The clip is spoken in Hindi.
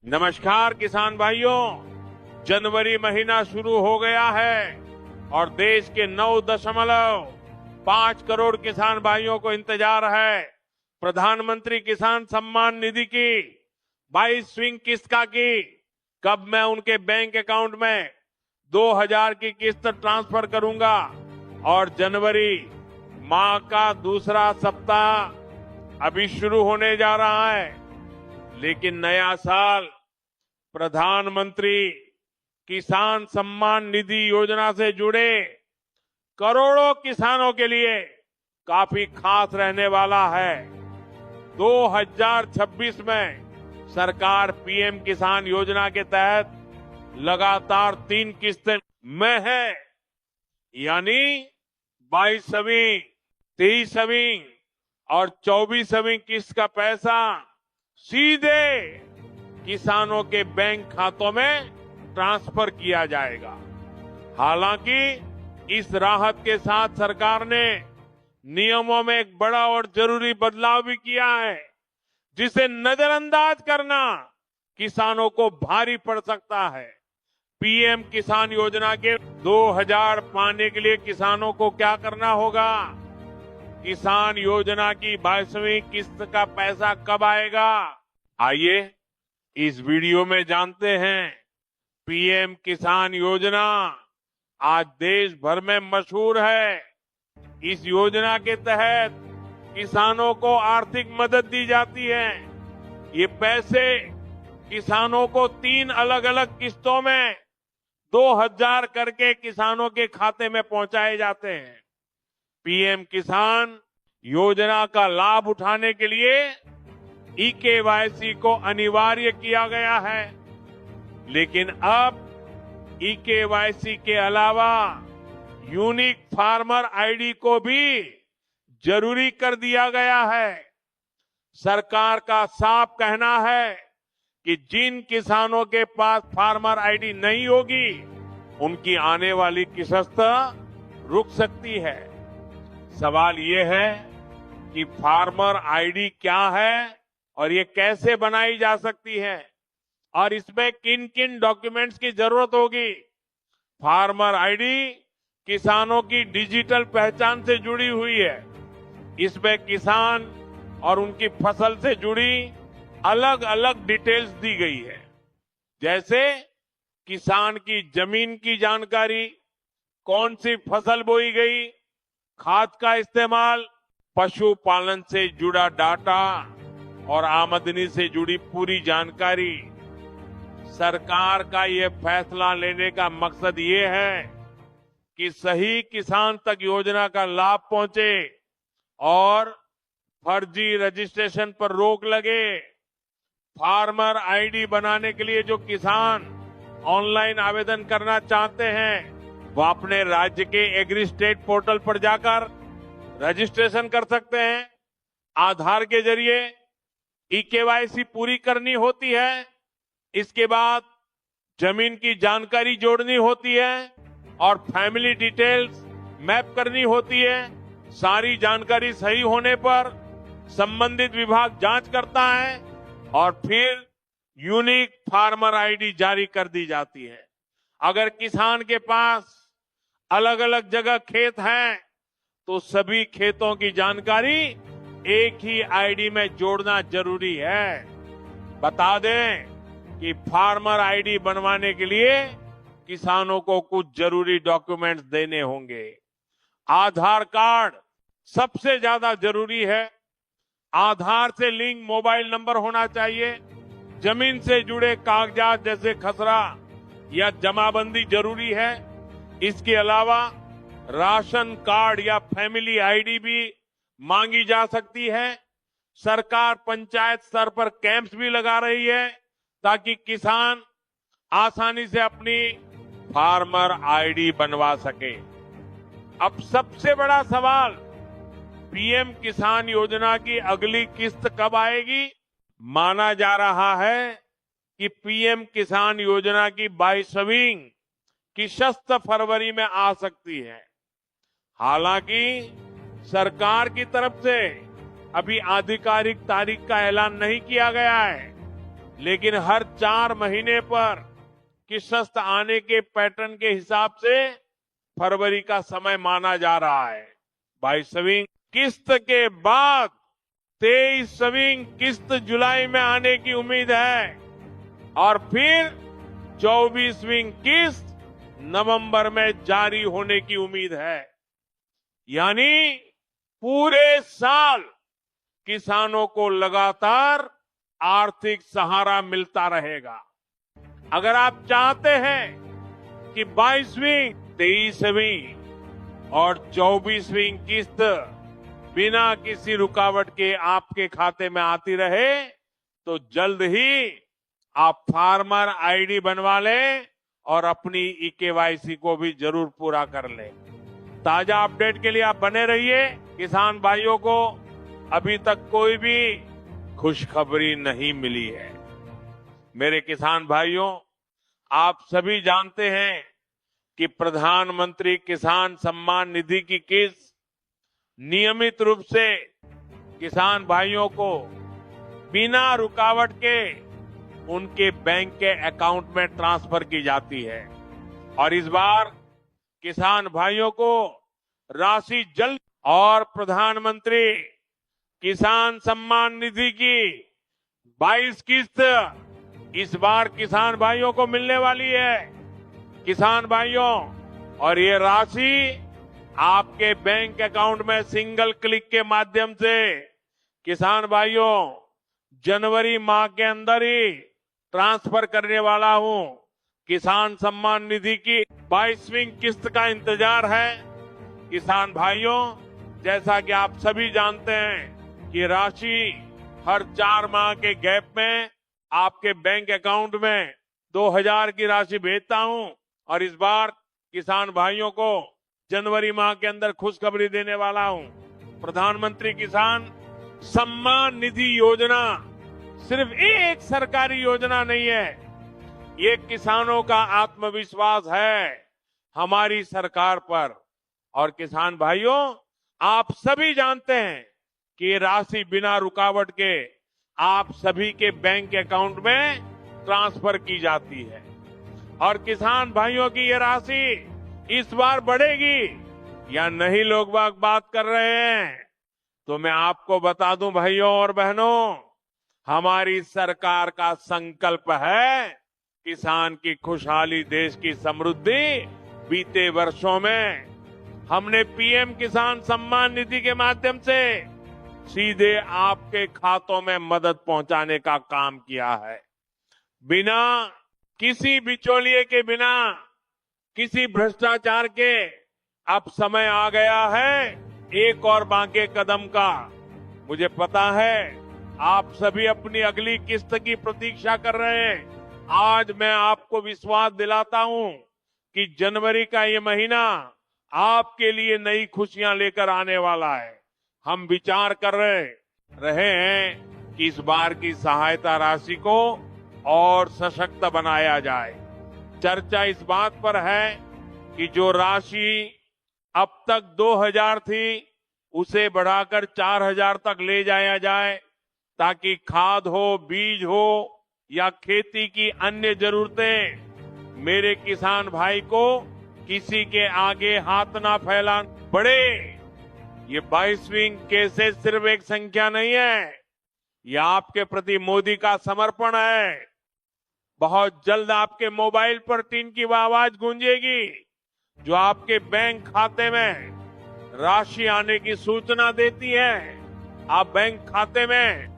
नमस्कार किसान भाइयों, जनवरी महीना शुरू हो गया है और देश के 9.5 करोड़ किसान भाइयों को इंतजार है प्रधानमंत्री किसान सम्मान निधि की 22वीं किस्त की। कब मैं उनके बैंक अकाउंट में 2000 की किस्त ट्रांसफर करूंगा और जनवरी माह का दूसरा सप्ताह अभी शुरू होने जा रहा है, लेकिन नया साल प्रधानमंत्री किसान सम्मान निधि योजना से जुड़े करोड़ों किसानों के लिए काफी खास रहने वाला है। 2026 में सरकार पीएम किसान योजना के तहत लगातार 3 किस्तें में है, यानी 22वीं, 23वीं और 24वीं किस्त का पैसा सीधे किसानों के बैंक खातों में ट्रांसफर किया जाएगा। हालांकि इस राहत के साथ सरकार ने नियमों में एक बड़ा और जरूरी बदलाव भी किया है, जिसे नजरअंदाज करना किसानों को भारी पड़ सकता है। पीएम किसान योजना के 2000 पाने के लिए किसानों को क्या करना होगा? किसान योजना की 22वीं किस्त का पैसा कब आएगा? आइए इस वीडियो में जानते हैं। पीएम किसान योजना आज देश भर में मशहूर है। इस योजना के तहत किसानों को आर्थिक मदद दी जाती है। ये पैसे किसानों को 3 अलग अलग किस्तों में 2000 करके किसानों के खाते में पहुंचाए जाते हैं। पीएम किसान योजना का लाभ उठाने के लिए ई-केवाईसी को अनिवार्य किया गया है, लेकिन अब ई-केवाईसी के अलावा यूनिक फार्मर आईडी को भी जरूरी कर दिया गया है। सरकार का साफ कहना है कि जिन किसानों के पास फार्मर आईडी नहीं होगी, उनकी आने वाली किस्त रुक सकती है। सवाल ये है कि फार्मर आईडी क्या है और ये कैसे बनाई जा सकती है और इसमें किन किन डॉक्यूमेंट्स की जरूरत होगी। फार्मर आईडी किसानों की डिजिटल पहचान से जुड़ी हुई है। इसमें किसान और उनकी फसल से जुड़ी अलग अलग डिटेल्स दी गई है, जैसे किसान की जमीन की जानकारी, कौन सी फसल बोई गई, खाद का इस्तेमाल, पशुपालन से जुड़ा डाटा और आमदनी से जुड़ी पूरी जानकारी। सरकार का ये फैसला लेने का मकसद ये है कि सही किसान तक योजना का लाभ पहुंचे और फर्जी रजिस्ट्रेशन पर रोक लगे। फार्मर आईडी बनाने के लिए जो किसान ऑनलाइन आवेदन करना चाहते हैं, वो अपने राज्य के एग्री स्टेट पोर्टल पर जाकर रजिस्ट्रेशन कर सकते हैं। आधार के जरिए ई-केवाईसी पूरी करनी होती है। इसके बाद जमीन की जानकारी जोड़नी होती है और फैमिली डिटेल्स मैप करनी होती है। सारी जानकारी सही होने पर संबंधित विभाग जांच करता है और फिर यूनिक फार्मर आईडी जारी कर दी जाती है। अगर किसान के पास अलग अलग जगह खेत हैं, तो सभी खेतों की जानकारी एक ही आईडी में जोड़ना जरूरी है। बता दें कि फार्मर आईडी बनवाने के लिए किसानों को कुछ जरूरी डॉक्यूमेंट्स देने होंगे। आधार कार्ड सबसे ज्यादा जरूरी है। आधार से लिंक मोबाइल नंबर होना चाहिए। जमीन से जुड़े कागजात जैसे खसरा या जमाबंदी जरूरी है। इसके अलावा राशन कार्ड या फैमिली आईडी भी मांगी जा सकती है। सरकार पंचायत स्तर पर कैंप्स भी लगा रही है ताकि किसान आसानी से अपनी फार्मर आईडी बनवा सके। अब सबसे बड़ा सवाल, पीएम किसान योजना की अगली किस्त कब आएगी? माना जा रहा है कि पीएम किसान योजना की 22वीं किस्त फरवरी में आ सकती है। हालांकि सरकार की तरफ से अभी आधिकारिक तारीख का ऐलान नहीं किया गया है। लेकिन हर 4 महीने पर किस्त आने के पैटर्न के हिसाब से फरवरी का समय माना जा रहा है। 22वीं किस्त के बाद 23वीं किस्त जुलाई में आने की उम्मीद है और फिर 24वीं किस्त नवंबर में जारी होने की उम्मीद है। यानी पूरे साल किसानों को लगातार आर्थिक सहारा मिलता रहेगा। अगर आप चाहते हैं कि 22वीं, 23वीं और 24वीं किस्त बिना किसी रुकावट के आपके खाते में आती रहे, तो जल्द ही आप फार्मर आईडी बनवा लें और अपनी ई-केवाईसी को भी जरूर पूरा कर लें। ताजा अपडेट के लिए आप बने रहिए। किसान भाइयों को अभी तक कोई भी खुशखबरी नहीं मिली है। मेरे किसान भाइयों, आप सभी जानते हैं कि प्रधानमंत्री किसान सम्मान निधि की किस्त नियमित रूप से किसान भाइयों को बिना रुकावट के उनके बैंक के अकाउंट में ट्रांसफर की जाती है और इस बार किसान भाइयों को राशि जल्द और प्रधानमंत्री किसान सम्मान निधि की 22 किस्त इस बार किसान भाइयों को मिलने वाली है। किसान भाइयों, और ये राशि आपके बैंक अकाउंट में सिंगल क्लिक के माध्यम से किसान भाइयों जनवरी माह के अंदर ही ट्रांसफर करने वाला हूं। किसान सम्मान निधि की 22वीं किस्त का इंतजार है। किसान भाइयों, जैसा कि आप सभी जानते हैं कि राशि हर 4 माह के गैप में आपके बैंक अकाउंट में 2000 की राशि भेजता हूं और इस बार किसान भाइयों को जनवरी माह के अंदर खुशखबरी देने वाला हूं। प्रधानमंत्री किसान सम्मान निधि योजना सिर्फ एक सरकारी योजना नहीं है, ये किसानों का आत्मविश्वास है हमारी सरकार पर। और किसान भाइयों, आप सभी जानते हैं कि ये राशि बिना रुकावट के आप सभी के बैंक अकाउंट में ट्रांसफर की जाती है और किसान भाइयों की ये राशि इस बार बढ़ेगी या नहीं, लोग बात कर रहे हैं। तो मैं आपको बता दूं भाइयों और बहनों, हमारी सरकार का संकल्प है किसान की खुशहाली, देश की समृद्धि। बीते वर्षों में हमने पीएम किसान सम्मान निधि के माध्यम से सीधे आपके खातों में मदद पहुंचाने का काम किया है। बिना किसी बिचौलिए के, बिना किसी भ्रष्टाचार के अब समय आ गया है एक और बांके कदम का। मुझे पता है आप सभी अपनी अगली किस्त की प्रतीक्षा कर रहे हैं। आज मैं आपको विश्वास दिलाता हूं कि जनवरी का ये महीना आपके लिए नई खुशियां लेकर आने वाला है। हम विचार कर रहे हैं कि इस बार की सहायता राशि को और सशक्त बनाया जाए। चर्चा इस बात पर है कि जो राशि अब तक 2000 थी उसे बढ़ाकर 4000 तक ले जाया जाए, ताकि खाद हो, बीज हो या खेती की अन्य जरूरतें मेरे किसान भाई को किसी के आगे हाथ ना फैलाना पड़े। ये 22वीं केसेस सिर्फ एक संख्या नहीं है, ये आपके प्रति मोदी का समर्पण है। बहुत जल्द आपके मोबाइल पर टीन की आवाज गूंजेगी जो आपके बैंक खाते में राशि आने की सूचना देती है। आप बैंक खाते में